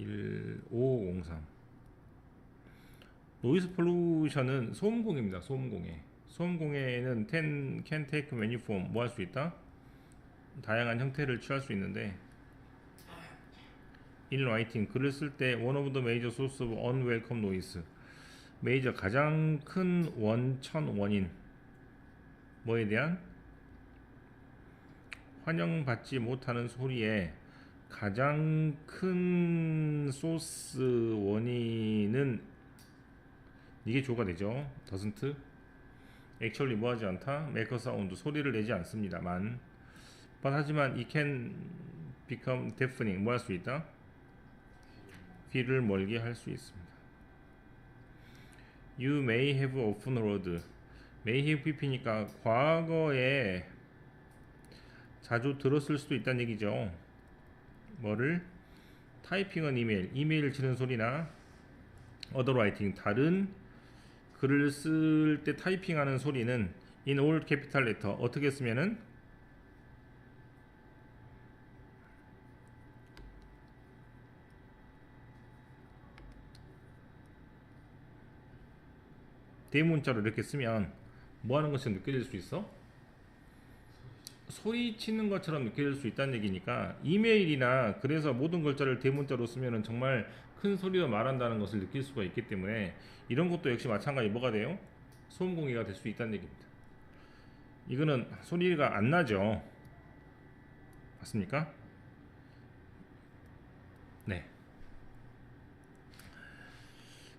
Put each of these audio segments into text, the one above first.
1503. 노이즈 폴루션은 소음공해입니다. 소음공해. 소음공해는 can take many form. 뭐 할 수 있다? 다양한 형태를 취할 수 있는데, in writing 글을 쓸 때 one of the major source of unwelcome noise. 메이저 가장 큰 원천 원인 뭐에 대한 환영받지 못하는 소리의 가장 큰 소스 원인은 이게 조가 되죠. doesn't actually 뭐하지 않다. make a sound 소리를 내지 않습니다만 but 하지만 it can become deafening 뭐 할 수 있다. 귀를 멀게 할 수 있습니다. You may have often heard may have pp니까 과거에 자주 들었을 수도 있다는 얘기죠. 뭐를? 타이핑은 이메일 치는 소리나 other writing 다른 글을 쓸 때 타이핑하는 소리는 in all capital letter 어떻게 쓰면은 대문자로 이렇게 쓰면 뭐 하는 것처럼 느껴질 수 있어? 소리치는 것처럼 느껴질 수 있다는 얘기니까 이메일이나 그래서 모든 글자를 대문자로 쓰면은 정말 큰 소리로 말한다는 것을 느낄 수가 있기 때문에 이런 것도 역시 마찬가지 뭐가 돼요? 소음공해가 될 수 있다는 얘기입니다. 이거는 소리가 안 나죠. 맞습니까? 네.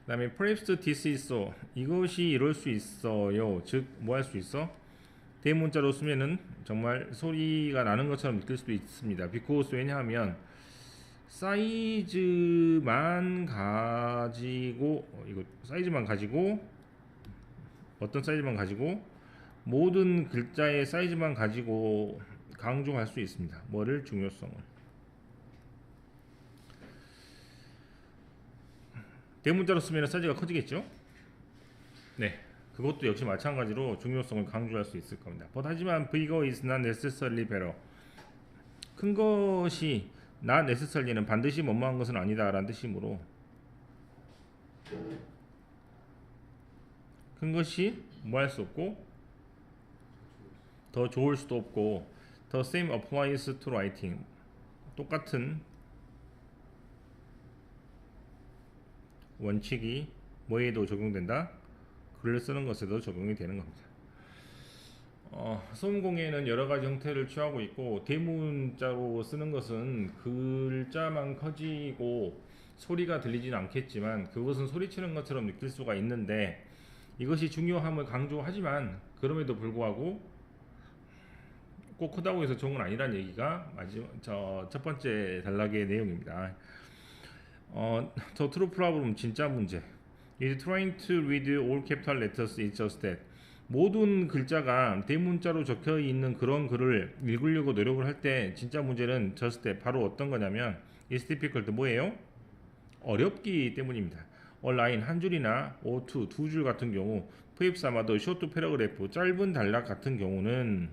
그 다음에 perhaps this is so 이것이 이럴 수 있어요. 즉 뭐 할 수 있어? 대문자로 쓰면은 정말 소리가 나는 것처럼 느낄 수도 있습니다. because 왜냐하면 사이즈만 가지고 이거 사이즈만 가지고 어떤 사이즈만 가지고 모든 글자의 사이즈만 가지고 강조할 수 있습니다. 뭐를? 중요성을. 대문자로 쓰면 사이즈가 커지겠죠? 네. 그것도 역시 마찬가지로 중요성을 강조할 수 있을 겁니다. 하지만 bigger is not necessarily better. 큰 것이 not necessarly는 반드시 뭐뭐한 것은 아니다 라는 뜻이므로 큰 것이 뭐 할 수 없고 더 좋을 수도 없고 the same applies to writing. 똑같은 원칙이 뭐에도 적용된다? 글을 쓰는 것에도 적용이 되는 겁니다. 소음공해는 여러 가지 형태를 취하고 있고 대문자로 쓰는 것은 글자만 커지고 소리가 들리지는 않겠지만 그것은 소리치는 것처럼 느낄 수가 있는데 이것이 중요함을 강조하지만 그럼에도 불구하고 꼭 크다고 해서 좋은 건 아니라는 얘기가 첫 번째 단락의 내용입니다. The true problem 진짜 문제 is trying to read all capital letters is just that 모든 글자가 대문자로 적혀 있는 그런 글을 읽으려고 노력을 할 때 진짜 문제는 just that 바로 어떤 거냐면 is difficult 뭐예요? 어렵기 때문입니다. a line 한 줄이나 or two 두 줄 같은 경우 perhaps 아마도 short paragraph 짧은 단락 같은 경우는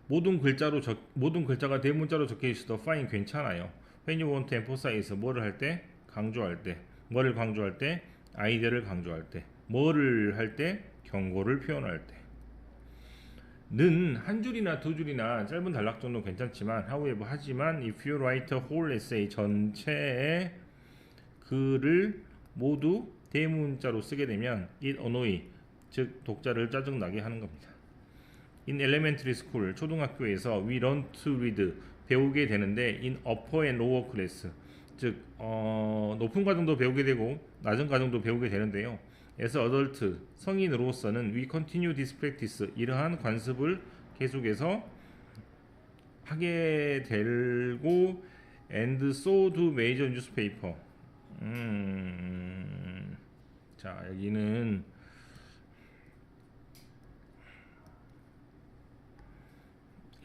모든 글자가 대문자로 적혀 있어도 fine 괜찮아요. when you want to emphasize 뭐를 할 때? 강조할 때. 뭐를 강조할 때? 아이디어를 강조할 때. 뭐를 할 때? 경고를 표현할 때. 는 한 줄이나 두 줄이나 짧은 단락 정도 괜찮지만 however 하지만 if you write a whole essay 전체의 글을 모두 대문자로 쓰게 되면 it annoy 즉 독자를 짜증나게 하는 겁니다. In elementary school 초등학교에서 we learn to read 배우게 되는데 in upper and lower class 즉 높은 과정도 배우게 되고 낮은 과정도 배우게 되는데요. as adult 성인으로서는 we continue this practice 이러한 관습을 계속해서 하게 되고 and so do major newspaper. 자 여기는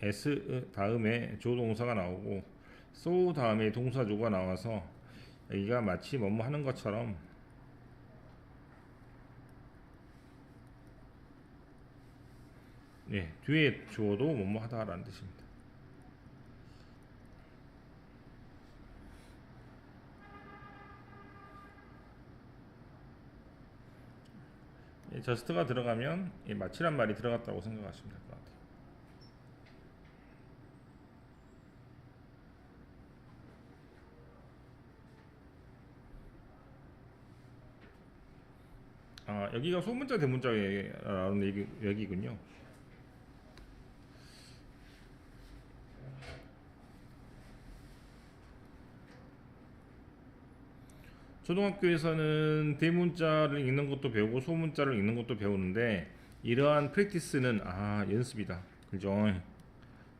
s 다음에 조동사가 나오고 so 다음에 동사조가 나와서 여기가 마치 뭐뭐 하는 것처럼 뒤에 주어도 뭐뭐 하다라는 뜻입니다. 저스트가 들어가면 마치란 말이 들어갔다고 생각하시면 될 것 같아요. 아, 여기가 소문자 대문자라는 얘기군요. 초등학교에서는 대문자를 읽는 것도 배우고 소문자를 읽는 것도 배우는데 이러한 프랙티스는 연습이다. 그죠?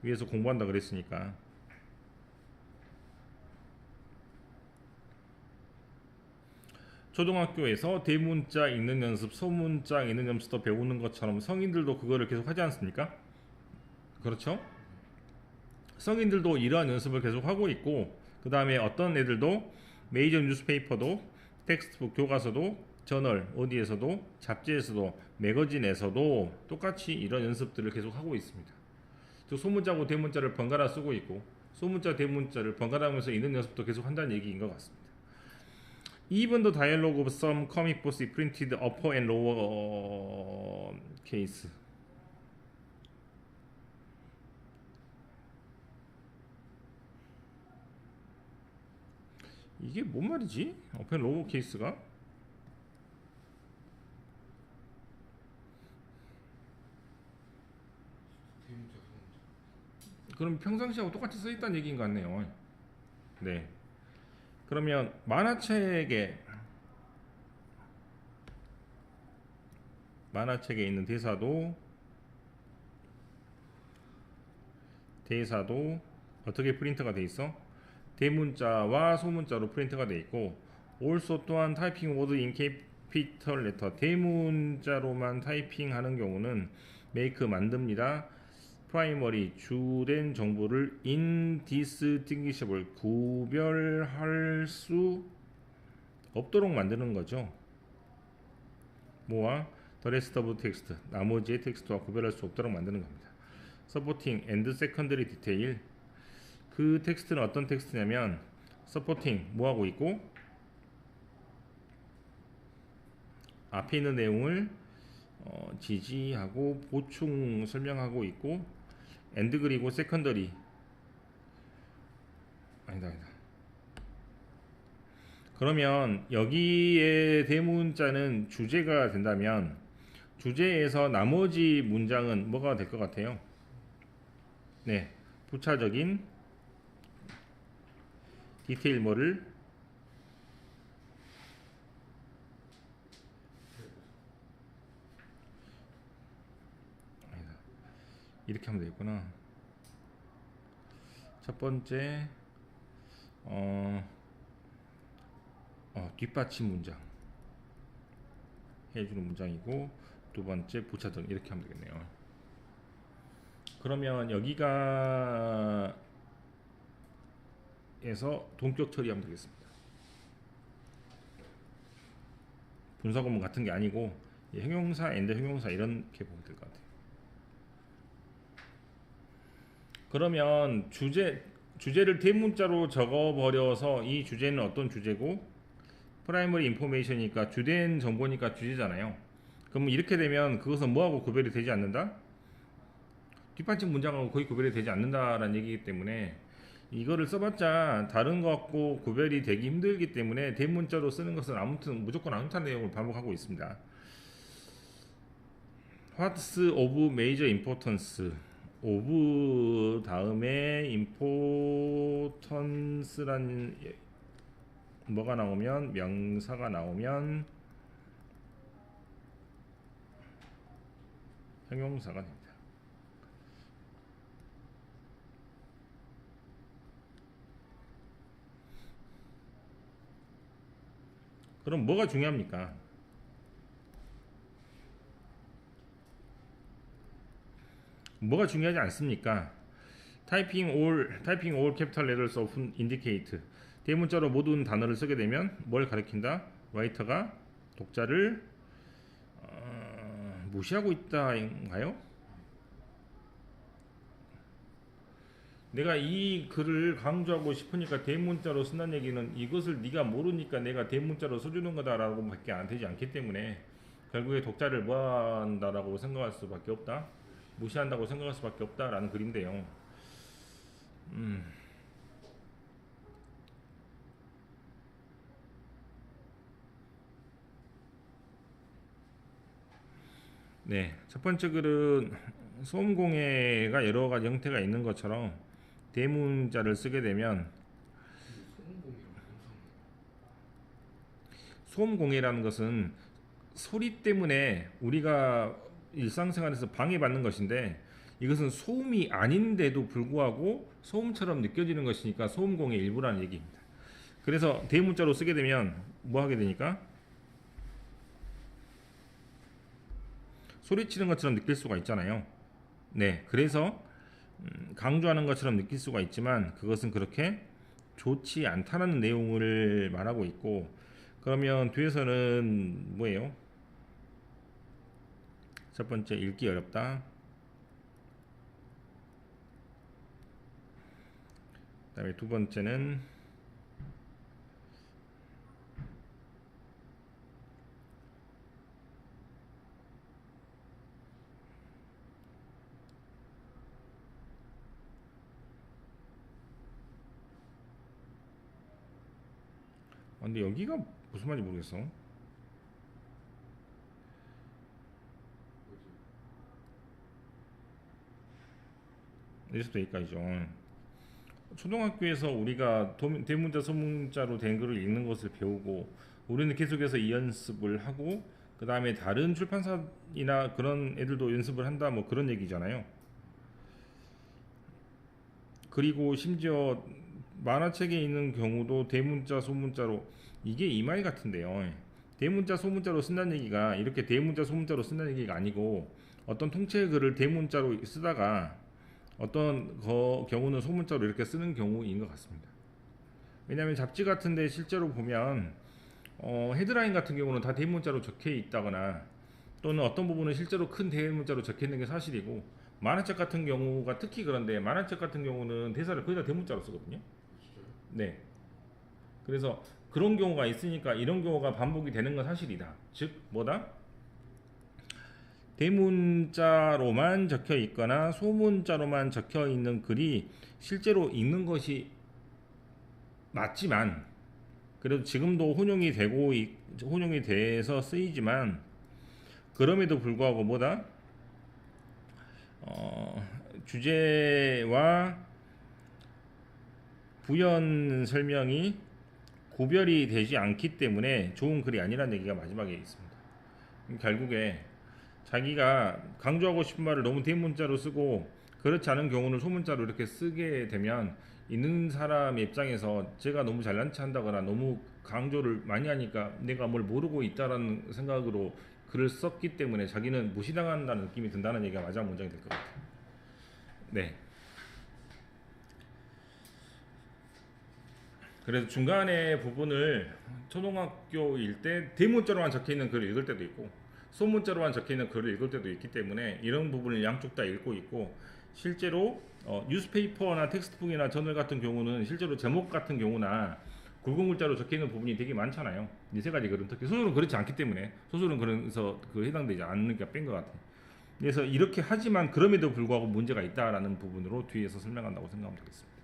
위에서 공부한다 그랬으니까. 초등학교에서 대문자 읽는 연습, 소문자 읽는 연습도 배우는 것처럼 성인들도 그거를 계속 하지 않습니까? 그렇죠? 성인들도 이러한 연습을 계속 하고 있고, 그 다음에 어떤 애들도 메이저 뉴스페이퍼도, 텍스트북 교과서도, 저널 어디에서도, 잡지에서도, 매거진에서도 똑같이 이런 연습들을 계속 하고 있습니다. 즉 소문자고 대문자를 번갈아 쓰고 있고, 소문자 대문자를 번갈아 하면서 읽는 연습도 계속 한다는 얘기인 것 같습니다. Even the dialogue of some comic books printed upper and lower case. 이게 뭔 말이지? upper and lower case가? 그럼 평상시하고 똑같이 써 있다는 얘기인 것 같네요. 네. 그러면 만화책에 있는 대사도 어떻게 프린트가 돼 있어? 대문자와 소문자로 프린트가 돼 있고, also 또한 타이핑 워드 인 캐피털 레터, 대문자로만 타이핑하는 경우는 make 만듭니다. 프라이머리 주된 정보를 indistinguishable 구별할 수 없도록 만드는 거죠. 뭐와 the rest of text, 나머지의 텍스트와 구별할 수 없도록 만드는 겁니다. supporting and secondary detail, 그 텍스트는 어떤 텍스트냐면 supporting 뭐하고 있고 앞에 있는 내용을 지지하고 보충 설명하고 있고, and 그리고 secondary 아니다. 그러면 여기에 대문자는 주제가 된다면 주제에서 나머지 문장은 뭐가 될 것 같아요? 네, 부차적인 디테일 뭐를 아니다. 이렇게 하면 되겠구나. 첫 번째 뒷받침 문장 해주는 문장이고, 두 번째 부차적 이렇게 하면 되겠네요. 그러면 여기가 에서 동격 처리하면 되겠습니다. 분사구문 같은 게 아니고 형용사, 엔드 형용사 이렇게 보면 될 것 같아요. 그러면 주제를 대문자로 적어버려서 이 주제는 어떤 주제고, 프라이머리 인포메이션이니까 주된 정보니까 주제잖아요. 그럼 이렇게 되면 그것은 뭐하고 구별이 되지 않는다? 뒷받침 문장하고 거의 구별이 되지 않는다라는 얘기이기 때문에 이거를 써봤자 다른 것하고 구별이 되기 힘들기 때문에 대문자로 쓰는 것은 아무튼 무조건 않다는 내용을 반복하고 있습니다. What's of major importance? of 다음에 importance란 뭐가 나오면, 명사가 나오면 형용사가 됩니다. 그럼 뭐가 중요합니까? 뭐가 중요하지 않습니까? 타이핑 all capital letters often indicate, 대문자로 모든 단어를 쓰게 되면 뭘 가리킨다? 라이터가 독자를 무시하고 있다인가요? 내가 이 글을 강조하고 싶으니까 대문자로 쓴다는 얘기는 이것을 네가 모르니까 내가 대문자로 써주는 거다라고 밖에 안 되지 않기 때문에 결국에 독자를 무한다라고 생각할 수밖에 없다. 무시한다고 생각할 수밖에 없다라는 글인데요. 네, 첫 번째 글은 소음공해가 여러 가지 형태가 있는 것처럼 대문자를 쓰게 되면 소음공해라는 것은 소리 때문에 우리가 일상생활에서 방해받는 것인데 이것은 소음이 아닌데도 불구하고 소음처럼 느껴지는 것이니까 소음공해 일부라는 얘기입니다. 그래서 대문자로 쓰게 되면 뭐 하게 되니까 소리치는 것처럼 느낄 수가 있잖아요. 네, 그래서 강조하는 것처럼 느낄 수가 있지만 그것은 그렇게 좋지 않다는 내용을 말하고 있고, 그러면 뒤에서는 뭐예요? 첫 번째, 읽기 어렵다. 그다음에 두 번째는 근데 여기가 무슨 말인지 모르겠어. 여기서부터 여기까지죠. 초등학교에서 우리가 대문자 소문자로 된 글을 읽는 것을 배우고 우리는 계속해서 이 연습을 하고 그 다음에 다른 출판사이나 그런 애들도 연습을 한다 뭐 그런 얘기잖아요. 그리고 심지어 만화책에 있는 경우도 대문자 소문자로, 이게 이 말 같은데요. 대문자 소문자로 쓴다는 얘기가 이렇게 대문자 소문자로 쓴다는 얘기가 아니고 어떤 통째 글을 대문자로 쓰다가 어떤 경우는 소문자로 이렇게 쓰는 경우인 것 같습니다. 왜냐하면 잡지 같은데 실제로 보면 헤드라인 같은 경우는 다 대문자로 적혀 있다거나 또는 어떤 부분은 실제로 큰 대문자로 적혀 있는 게 사실이고, 만화책 같은 경우가 특히 그런데 만화책 같은 경우는 대사를 거의 다 대문자로 쓰거든요. 네. 그래서 그런 경우가 있으니까 이런 경우가 반복이 되는 건 사실이다. 즉 뭐다? 대문자로만 적혀 있거나 소문자로만 적혀 있는 글이 실제로 읽는 것이 맞지만, 그래도 지금도 혼용이 돼서 쓰이지만 그럼에도 불구하고 뭐다? 주제와 부연 설명이 구별이 되지 않기 때문에 좋은 글이 아니라는 얘기가 마지막에 있습니다. 결국에 자기가 강조하고 싶은 말을 너무 대문자로 쓰고 그렇지 않은 경우는 소문자로 이렇게 쓰게 되면 있는 사람 입장에서 제가 너무 잘난 체 한다거나 너무 강조를 많이 하니까 내가 뭘 모르고 있다라는 생각으로 글을 썼기 때문에 자기는 무시당한다는 느낌이 든다는 얘기가 마지막 문장이 될 것 같아요. 네. 그래서 중간에 부분을 초등학교일 때 대문자로만 적혀있는 글을 읽을 때도 있고 소문자로만 적혀있는 글을 읽을 때도 있기 때문에 이런 부분을 양쪽 다 읽고 있고, 실제로 뉴스페이퍼나 텍스트북이나 저널 같은 경우는 실제로 제목 같은 경우나 굵은 글자로 적혀있는 부분이 되게 많잖아요. 이 세 가지 글은 특히 소설은 그렇지 않기 때문에 소설은 그래서 해당되지 않는 게 뺀 것 같아요. 그래서 이렇게 하지만 그럼에도 불구하고 문제가 있다라는 부분으로 뒤에서 설명한다고 생각하면 되겠습니다.